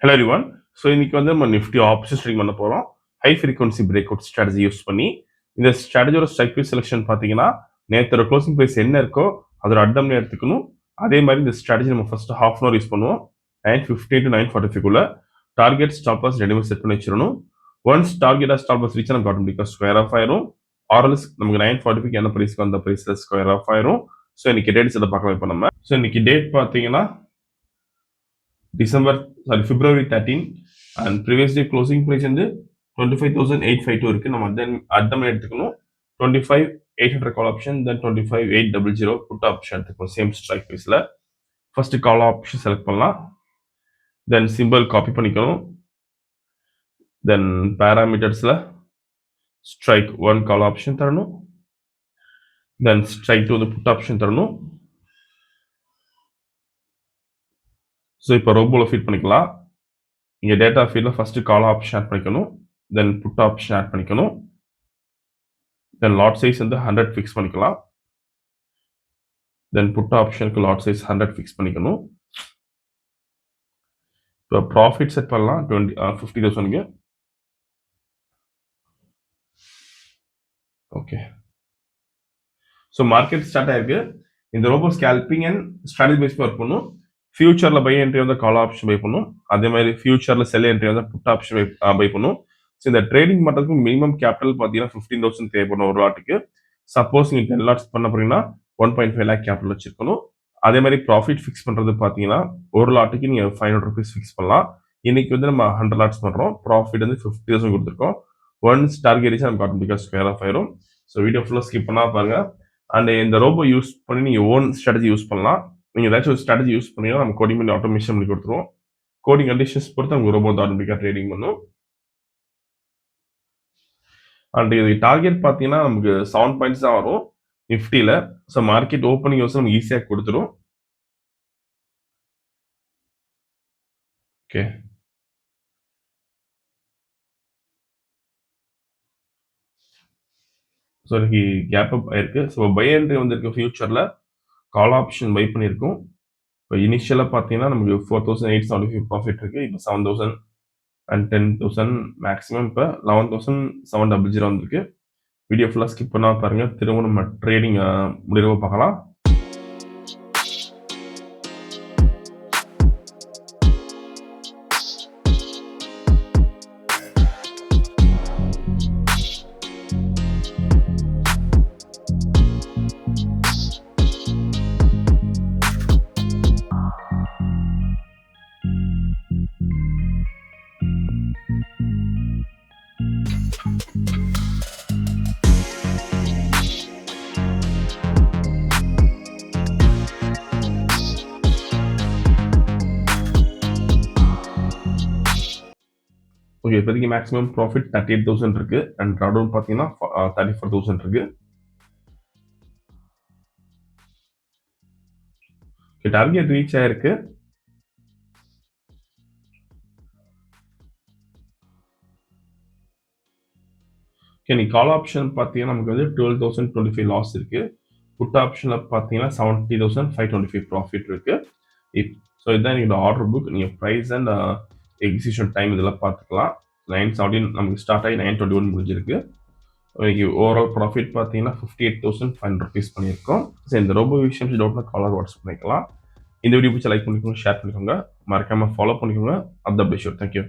Hello everyone. So இன்னைக்கு வந்து நம்ம நிஃப்டி ஆப்ஷன் ட்ரேடிங் பண்ண போகிறோம். High frequency break out strategy use பண்ணி இந்த ஸ்ட்ராட்டஜியோட ஸ்ட்ரைக் ப்ரைஸ் செலெக்ஷன் பார்த்தீங்கன்னா நேற்றோட க்ளோசிங் ப்ரைஸ் என்ன இருக்கோ அதோட அட்டம்னு எடுத்துக்கணும். அதே மாதிரி இந்த ஸ்ட்ராட்டஜி நம்ம first half an hour use பண்ணுவோம். 9:50 to 9:45 டார்கெட் ஸ்டாப் லாஸ் ரெண்டுமே செட் பண்ணி வச்சிடணும். ஒன்ஸ் டார்கெட்டாக ஸ்டாப் லாஸ் ரீச் நமக்கு ஆட்டோமேட்டிக்காக ஸ்கொயர் ஆஃப் ஆயிரும். ஆர்எல்ஸ் நமக்கு 9:45 என்ன ப்ரைஸ்க்கு அந்த ப்ரைஸில் ஸ்கொயர் ஆஃப் ஆயிரும். ஸோ இன்னைக்கு டேட்ஸ் இதை பார்க்கலாம் இப்போ நம்ம. ஸோ இன்னைக்கு டேட் பார்த்தீங்கன்னா February 13 and previous day closing price வந்து 25,852 இருக்கு. நம்ம அட்டம் எடுத்துக்கணும். 25,800 call option, then 25,800 put option எடுத்துக்கணும். சேம் ஸ்ட்ரைக் ப்ரைஸ்ல ஃபர்ஸ்ட் கால் ஆப்ஷன் செலக்ட் பண்ணலாம். தென் சிம்பிள் காப்பி பண்ணிக்கணும். தென் பேராமீட்டர்ஸ்ல ஸ்ட்ரைக் 1 கால் ஆப்ஷன் தரணும். தென் ஸ்ட்ரைக் 2 வந்து புட் ஆப்ஷன் தரணும். ஸோ இப்போ ரோபோவில் ஃபீட் பண்ணிக்கலாம். இங்கே டேட்டா ஃபீல்டில் ஃபர்ஸ்ட் கால் ஆப்ஷன் ஆட் பண்ணிக்கணும். தென் புட் ஆப்ஷன் ஆட் பண்ணிக்கணும். தென் லாட் சைஸ் வந்து 100 ஃபிக்ஸ் பண்ணிக்கலாம். தென் புட் ஆப்ஷனுக்கு லாட் சைஸ் 100 ஃபிக்ஸ் பண்ணிக்கணும். இப்போ ப்ராஃபிட் செட் பண்ணலாம் 50,000க்கு. ஓகே, ஸோ மார்க்கெட் ஸ்டார்ட் ஆயிருக்கு. இந்த robo scalping and strategy base work பண்ணும். ஃபியூச்சரில் பை என்ட்ரி வந்து கால் ஆப்ஷன் பை பண்ணும். அதே மாதிரி ஃபியூச்சரில் செல் என்ட்ரி வந்து புட் ஆப்ஷன் பை பண்ணும். ஸோ இந்த ட்ரேடிங் பண்ணுறதுக்கு மினிமம் கேபிட்டல் பார்த்தீங்கன்னா 15,000 தேவைப்படும் ஒரு லாட்டுக்கு. சப்போஸ் நீங்கள் 10 லாட்ஸ் பண்ண போறீங்கன்னா 1.5 lakh கேபிட்டல் வச்சிருக்கணும். அதே மாதிரி ப்ராஃபிட் ஃபிக்ஸ் பண்ணுறது பார்த்தீங்கன்னா ஒரு லாட்டுக்கு நீங்கள் 500 rupees ஃபிக்ஸ் பண்ணலாம். இன்னைக்கு வந்து நம்ம 100 லாட்ஸ் பண்ணுறோம். ப்ராஃபிட் வந்து 50,000 கொடுத்துருக்கோம். ஒன்ஸ் டார்கெட் ரீச் நமக்கு ஆட்டோமேட்டிக்காக ஸ்கொயர் ஆஃப் ஆயிரும். ஸோ வீடியோ ஃபுல்லாக ஸ்கிப் பண்ணால் பாருங்க. அண்ட் இந்த ரோபோ யூஸ் பண்ணி நீங்கள் ஓன் ஸ்ட்ராட்டஜி யூஸ் பண்ணலாம். நீங்கள் ஏதாச்சும் ஒரு ஸ்ட்ராட்டஜி யூஸ் பண்ணீங்கன்னா நம்ம கோடிங் பண்ணி ஆட்டோமேஷன் பண்ணி கொடுத்துருவோம். கோடிங் கண்டிஷன்ஸ் பொறுத்து நமக்கு ரோபோ ஆட்டோமேட்டிக்காக ட்ரேடிங் பண்ணும். அண்ட் இது டார்கெட் பார்த்தீங்கன்னா நமக்கு 7 பாயிண்ட்ஸ் தான் வரும் நிஃப்டியில். ஸோ மார்க்கெட் ஓப்பனிங் வந்து நமக்கு ஈஸியாக கொடுத்துரும். ஓகே, ஸோ இன்னைக்கு கேப் அப் ஆயிருக்கு. ஸோ பை என்ட்ரி வந்திருக்கு. ஃபியூச்சரில் கால் ஆப்ஷன் பை பண்ணியிருக்கோம். இப்போ இனிஷியலாக பார்த்தீங்கன்னா நமக்கு 4,875 ப்ராஃபிட் இருக்குது. இப்போ 7,000 and 10,000 மேக்ஸிமம் இப்போ 11,700 வந்திருக்கு. வீடியோ ஃபுல்லாக ஸ்கிப் பண்ணால் பாருங்கள். திரும்ப நம்ம ட்ரேடிங் முடிவு பார்க்கலாம். ஓகே, இப்போதைக்கு மேக்ஸிமம் ப்ராஃபிட் 38,000 இருக்கு. அண்ட் ட்ராடவுன் பார்த்தீங்கன்னா 34,000 இருக்கு. டார்கெட் ரீச் ஆயிருக்கு. ஓகே, நீ கால் ஆப்ஷன் பார்த்தீங்கன்னா நமக்கு வந்து 12,025 லாஸ் இருக்கு. புட் ஆப்ஷனில் பார்த்தீங்கன்னா 70,525 ப்ராஃபிட் இருக்கு. ஸோ இதுதான் என்னோட ஆர்டர் புக். நீங்கள் ப்ரைஸ் அண்ட் எக்ஸிக்யூஷன் டைம் இதெல்லாம் பார்த்துக்கலாம். 9:17 நமக்கு ஸ்டார்ட் ஆகி 9:21 முடிஞ்சிருக்கு. இன்னைக்கு ஓவரால் ப்ராஃபிட் பார்த்தீங்கன்னா 58,500 rupees பண்ணியிருக்கோம். ஸோ இந்த ரொம்ப விஷயம் டவுட்னா காலர் வாட்ஸ்அப் பண்ணிக்கலாம். இந்த வீடியோ பிடிச்ச லைக் பண்ணிக்கோங்க, ஷேர் பண்ணிக்கோங்க, மறக்காமல் ஃபாலோ பண்ணிக்கோங்க. Update sure. தேங்க்யூ.